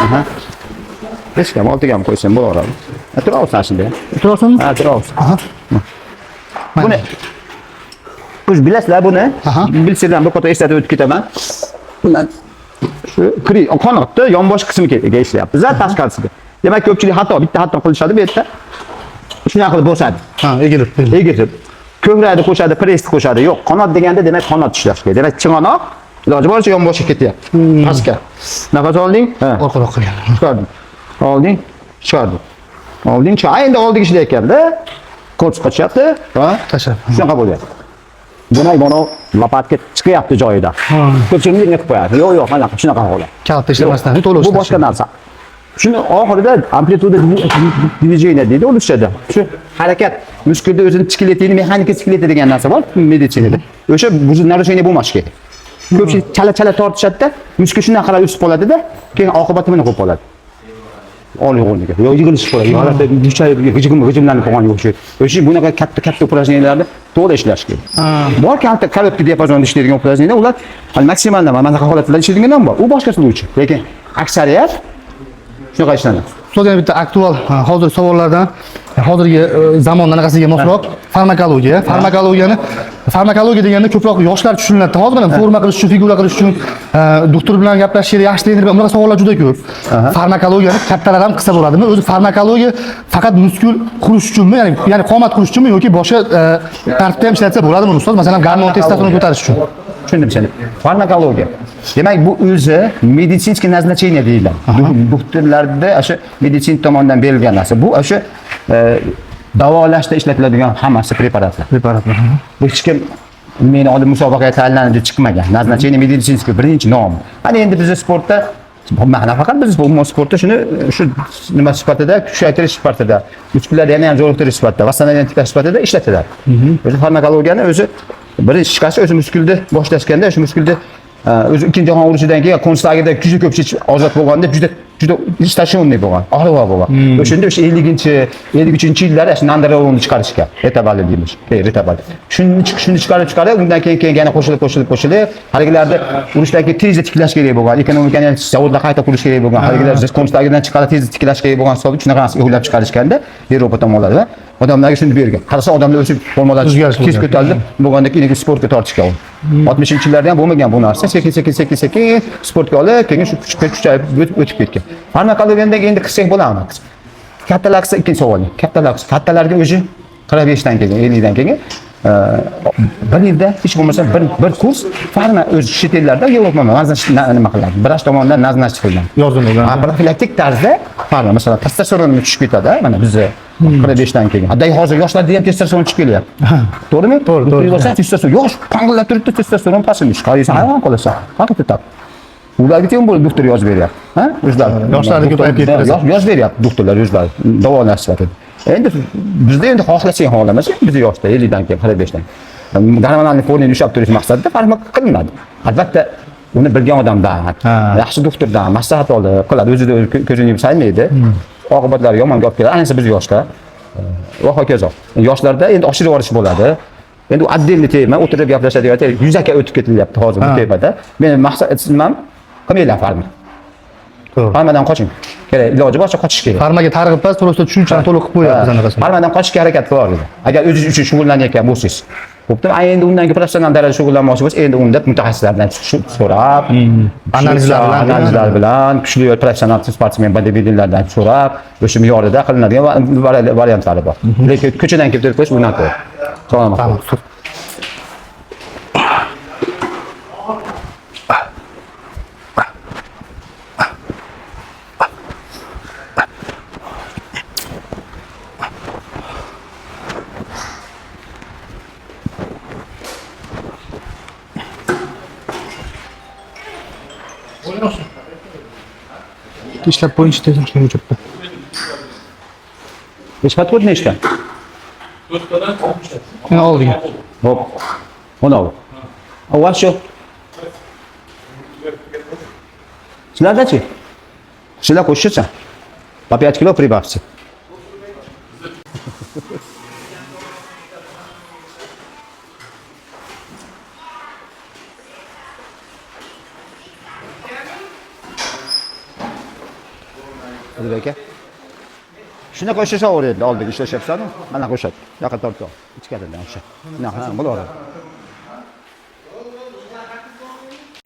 Aha. Hech ham oltiga ham qo'ysam bo'laveradi. Turolsan shunda. Turolsanmi? Ha, turolsan. Aha. Buni o'z bilasizlar buni. Aha. Bilsanglar bir qator eslatib o'tib ketaman. Bundan shu qanotni yonbosh qismiga ishlayapti. Zat tashqarisiga. Demak, ko'pchilik bitta xato qilishadi bu yerda. Shunday qilib bosadi. Ha, egilib. Egilib. Ko'kragini qo'shadi, pressni qo'shadi. Yo'q, qanot deganda demak qanot ishlash kerak. Demak, chig'anoq iloji boricha yonboshga ketyapti. Pastga. Nafas olding, ha. Orqaroq qilgan. Chiqarding. Olding, chiqarding. Olding, endi oldiga ishlayotganda korpus qochyapti, ha? Tashlab. Shunaqa bo'lyapti. Demak, mana lopatka chiqyapti joyidan. Ko'pchilik nima qilib qo'yadi? Yo'q, mana shunaqa holat. Kalta ishlamasdan to'liq. Bu boshqa narsa. Shuni oxirida amplituda движения deydi o'lishadi. Shu harakat muskulda o'zini skeletini mexanika skeleti degan narsa bor meditsinada. O'sha narushение bo'lmashi kerak. Ko'pchilik chala tortishadi-da, muskul shundan qarab o'sib qoladi-da, keyin oqibati mana bo'lib qoladi. Oliy o'rniga. Yo yig'ilish qiladi. Holatda g'ijimlanib qolgan yo'q shu. O'sha bunaqa katta упражнениyalarni to'g'ri ishlash kerak. Bor kalta kороткий diapazonda ishlaydigan упражнениyalar, ular maksimalda mana shunaqa holatlarda ishlaydigan ham bor. U boshqa bo'luvchi. Lekin aksariyat shunaqa ishlanadi. Sizga bitta aktual hozir savollardan hozirgi zamon anaqasiga mosroq farmakologiya. Farmakologiya deganda ko'proq yoshlar tushuniladi. Hozir mana forma qilish uchun, figura qilish uchun doktor bilan gaplashish kerak, yaxshi trener bilan unaqa savollar juda ko'p. Farmakologiyani kattalar ham qilsa bo'ladimi? O'zi farmakologiya faqat muskul qurish uchunmi, ya'ni qomat qurish uchunmi yoki boshqa tartibda ham ishlatsa bo'ladimi ustoz? Masalan, gormon testosteron ko'tarish uchun. Tushundim seni. Farmakologiya. Demak, bu o'zi meditsinskiy назначение deyiladi. Doktorlarda o'sha meditsin tomonidan berilgan narsa. Bu o'sha davolashda ishlatiladigan hammasi preparatlar. Bu hech kim meni oldin musobaqaga tayinlandi deb chiqmagan. Назначение медицинский birinchi nom. Ana endi bizning sportda mana faqat biz umumiy sportda shuni shu nima sifatida, kuchaytirish sifatida, muskullarni yana ham zo'riqtirish sifatida, vassanalanish tiklash sifatida ishlatiladi. O'zi farmakologiyani o'zi birinchi chiqashi o'zi muskulni boshlashganda, o'sha muskulni o'zi ikkinchi jahon urushidan keyin konslagida juda ko'pchilik ozod bo'lganda juda istashonniy bo'lgan, og'riq bo'lgan. O'shanda o'sha 53-yillar o'sha nandrolonni chiqarishgan, retabali deymiz. Retabali. Shuni chiqarib, undan keyin yana qo'shilib, haligilarni urushdan keyin tezda tiklash kerak bo'lgan, ekonomikani zavodda qayta qurish kerak bo'lgan, haligilar konslagidan chiqarib tezda tiklash kerak bo'lgan hisobda shunaqa narsa o'ylab chiqarishganda, Yevropa tomonlari odamlarga shuni bergan. Qarasa odamlar o'sha formalar tez ko'tarilib, bo'lganda keyin sportga tortishgan. 60-yillarda ham bo'lmagan bu narsa. Sekin sportga olib, keyin shu kuchayib o'tib ketgan. Farmakologiyadagi endi qilsak bo'ladimi? Kattalar qilsa ikkinchi savol. Kattalarga o'zi 45 dan keyin, 50 dan keyin bir yilda hech bo'lmasa bir kurs farma o'zi chet ellarda Yevropa nima qiladi? Biraj tomonidan nazlashtirilgan. Yozilgan. Profilaktik tarzda farma, masalan, testosteron tushib ketadi, mana bizda 45 dan keyin. Hadda hozir yoshlarda ham testosteron chiqib kelyapti. To'g'rimi? To'g'ri. Testosteron yosh pang'illab turibdi, testosteron pasimish. Qaraysan, hayron qolasan. Haqiqatdan tap. Ularga ham bo'lib doktor yozib beryapti. Ha? O'zlari. Yoshlarga ko'payib ketdi. Yozib beryapti doktorlar o'zlari. Davolash sifatida. Endi bizda endi xohlasang xohlamas, biz yoshda 50 dan keyin 45 dan. Gormonal fonini ushlab turish maqsadida farmak qilinadi. Albatta uni bilgan odamdan, yaxshi doktordan maslahat olib qiladi. O'zida ko'zini yumib saymaydi. Oqibatlari yomonga olib keladi. Ayniqsa biz yoshda va hokazo. Yoshlarda endi oshirib yuborish bo'ladi. Endi u отдельный tema, o'tirib gaplashadigan, yuzaka o'tib ketilyapti hozir bu temada. Meni maqsadim qilmanglar farma. Farmadan qoching. Kerak, iloji boricha qochish kerak. Farmaga targ'ib pas, prosta tushunchani to'liq qilib qo'yapmiz anaqasi. Farmadan qochishga harakat qiling. Agar o'zingiz uchun shug'ullanayotgan bo'lsangiz. Xo'pmi? Endi undan keyin professional darajada shug'ullanmoqchi bo'lsangiz, endi unda mutaxassislardan so'rab, analizlar bilan, kuchli professional sportsmen bodybuilderlardan so'rab, o'sha me'yorida qilinadigan variantlari bor. Lekin ko'chadan kelib turib qo'yish bundan ko'p. Salomat. Ishlab bo'yicha tez ochgan uchibdi. Nechta to'rt nechta? Yana oldiga. Hop. 10. Avval shu. Sizlarda-chi? Sizlar qo'shishsa. По 5 kilo прибавьте. Hadi aka. Shunaqa o'sha savollarni oldiga ishlashyapsan-ku. Mana qo'shat. Yoqqa tortib ol. Ichkaridan o'sha. Shunaqa bo'laveradi.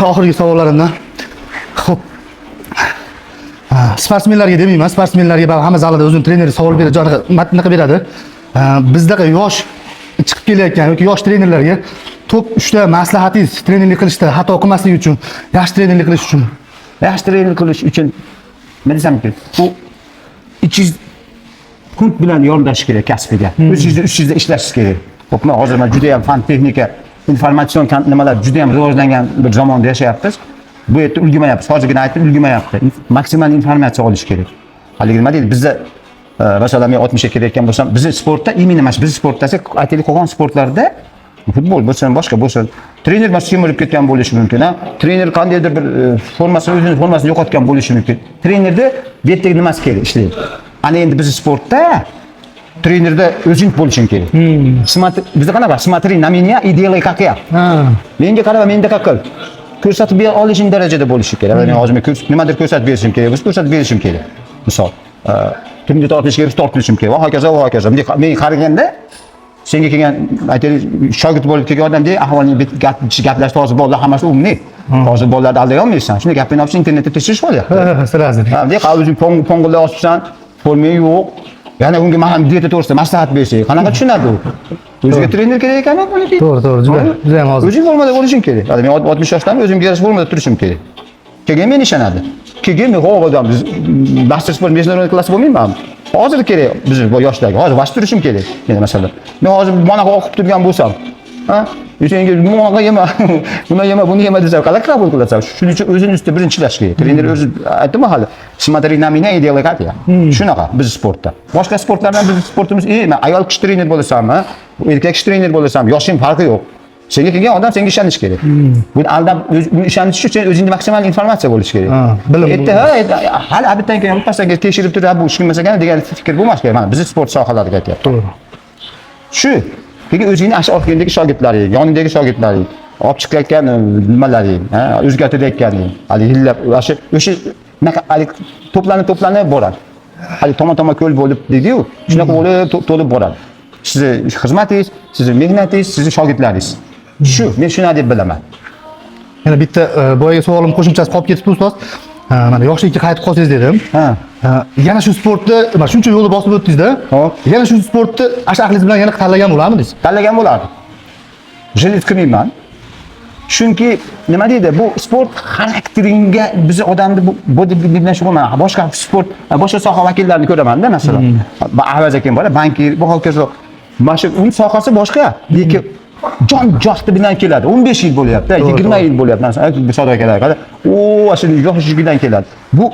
Oxirgi savollarimdan. Xo'p. Sportsmenlarga demayman, sportsmenlarga baribir hamma zalida o'zining treneri savol beradi, matnaqa beradi. Bizdaqa yosh chiqib kelayotgan yoki yosh trenerlarga top 3 ta maslahatingiz trenerlik qilishda xato qilmaslik uchun, yaxshi trenerlik qilish uchun. Yaxshi trener qilish uchun nima desamki, bu 200 punt bilan yondashish kerak kasbiga. 300 da ishlashingiz kerak. Xo'p, hozir mana juda ham fan texnika, informatsion nimalar juda ham rivojlangan bir zamonda yashayapmiz. Bu yerda ulgurmayapmiz. Hozirgina aytdim, ulgurmayapti. Maksimal informatsiya olish kerak. Haligi nima deydi? Bizda masalan men 60 ga kelayotgan bo'lsam, bizning sportda imенно mana biz sportda aytaylik qolgan sportlarda futbol bo'lsin, boshqa bo'lsin, trener mana semirib ketgan bo'lishi mumkin, ha? Trener qandaydir bir o'zining formasini yo'qotgan bo'lishi mumkin. Trenerda bu yerdagi nimasi kerak ishlaydi. Ana endi biz sportda trenerda o'zing bo'lishing kerak. Bizda qanaqa? Смотри на меня и делай как я. Menga qara va menda qil. Ko'rsatib bera olishing darajada bo'lishi kerak. Men hozir nimadir ko'rsatib berishim kerak, biz ko'rsatib berishim kerak. Misol, kimga tortish kerak, tortishim kerak va hokazo va hokazo. Men qaraganda senga kelgan aytaylik shogird bo'lib kelgan odamdek ahvolni gaplashib hozir bolalar hammasi umniy. Hozir bolalarni alday olmaysan. Shuni gapini olib internetda tekshirish bo'lyapti. Silazni. Deb o'zing pong'illar osibsan, formang yo'q. Yana unga mana dieta to'g'risida maslahat bersak, qanaqa tushunadi u? O'ziga trener kerak ekanmi buni? To'g'ri, juda ham hozir. O'zing formada bo'lishing kerak. Men 60 yoshdaman, o'zimga yarasha formada turishim kerak. Keyin men ishonadi. Keyin men ho'g'odam biz master sport международный klass bo'lmayman. Hozir kerak biz bu yoshdagi. Hozir vaqt turishim kerak. Men masalan, men hozir mana o'qib turgan bo'lsam, ha? Senga nima yema, buni yema, buni yema desa, qanaqa qabul qilasan? Shuning uchun o'zing ustida birinchi ishlash kerak. Trener o'zi aytdim hali. Смотри на меня и делай как я. Shunaqa biz sportda. Boshqa sportlardan biz sportimiz, men ayol kishi trener bo'lasammi, erkak kishi trener bo'lasammi, yoshing farqi yo'q. Senga kelgan odam senga ishonish kerak. Buni aldab uni ishonish uchun o'zingda maksimal informatsiya bo'lish kerak. Bilim. Hali abitdan keyin passaga tekshirib turib, bu ish qilmasa ekan degan fikr bo'lmas kerak. Mana biz sport sohalariga aytyapmiz. To'g'ri. Shu keyin o'zingni orqangdagi shogirdlaring, yoningdagi shogirdlaring, olib chiqayotgan nimalaring, o'zgartirayotganing, hali yillab o'sha to'planib boradi. Hali tomon-tomon ko'l bo'lib deydi-yu, shunaqa bo'lib to'lib boradi. Sizni xizmatingiz, sizni mehnatingiz, sizni shogirdlaringiz. Shu, men shuni deb bilaman. Yana bitta boyaga savolim qo'shimchasi qolib ketibdi ustoz. Mana yoshlikka qaytib qolsangiz dedim. Yana shu sportni, mana shuncha yo'lni bosib o'tdingiz-da. Yana shu sportni aqlingiz bilan yana tanlagan bo'larmidingiz? Tanlagan bo'lardim. Jilit qilmayman. Chunki nima deydi, bu sport xarakteringga biz odamni bodybuilding bilan shug'ullanadi. Boshqa sport, boshqa soha vakillarini ko'raman-da, masalan. Avaz ekan bor, bankir, bu hokazo. Mana shu uning sohasi boshqa, lekin jon-johdi bilan keladi. 15 yil bo'lyapti, 20 yil bo'lyapti. Masalan, savdo akalar qara. Asl yoshligidan keladi. Bu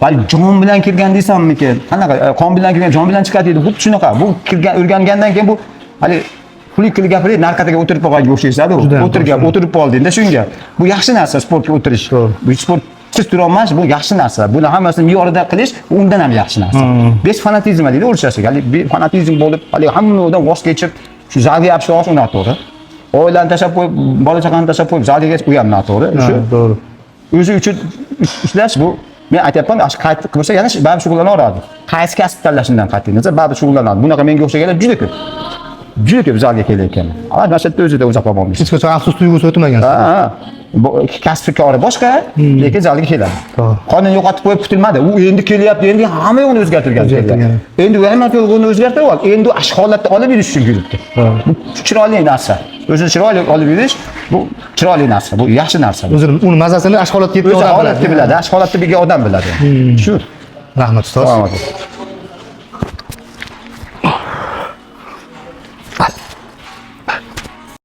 hali jon bilan kirgan deysanmikin? Qanaqa qon bilan kirgan, jon bilan chiqadi deydi. Bu shunaqa. Bu kirgan, o'rgangandan keyin bu hali pullik qilib gapirib, narkotika o'tirib qolganga o'xshaysan-da. O'tirib qoldingda shunga. Bu yaxshi narsa sportga o'tirish. Bu sport siz tura olmaysiz, bu yaxshi narsa. Buni hammasini me'yorida qilish undan ham yaxshi narsa. Biz fanatizm deydi o'rchasiga. Hali fanatizm bo'lib, hali hammadan voz kechib, shu zalga yapishib olish unaqa to'g'ri. Oilani tashlab qo'yib, bola chaqani tashlab qo'yib, zalga u ham noto'g'ri. Shu to'g'ri. O'zi uchun ishlash bu. Men aytayapman, qayt qilsa yana baribir shug'ullanaveradi. Qaysi kasb tanlashimdan qat'iy nazar baribir shug'ullanadi. Bunaqa menga o'xshaganlar juda ko'p. Juda ko'p zalga kelayotgan. Avval mashatda o'zida uzoq bo'lmaydi. Hech qachon afsus tuyg'usi o'tmagan. Kasb kori boshqa, lekin zalga keladi. Qonun yo'qotib qo'yib qutilmadi. U endi kelyapti, endi hamma yo'qni o'zgartirgan. Endi u hamma yo'qni o'zgartirib ol. Endi ash holatda olib yurish uchun yuribdi. Bu chiroyli narsa. O'zini chiroyli olib yurish bu chiroyli narsa. Bu yaxshi narsa. O'zini uni mazasini ash holatga yetgan odam biladi. Ash holatda bilgan odam biladi. Shu. Rahmat ustoz.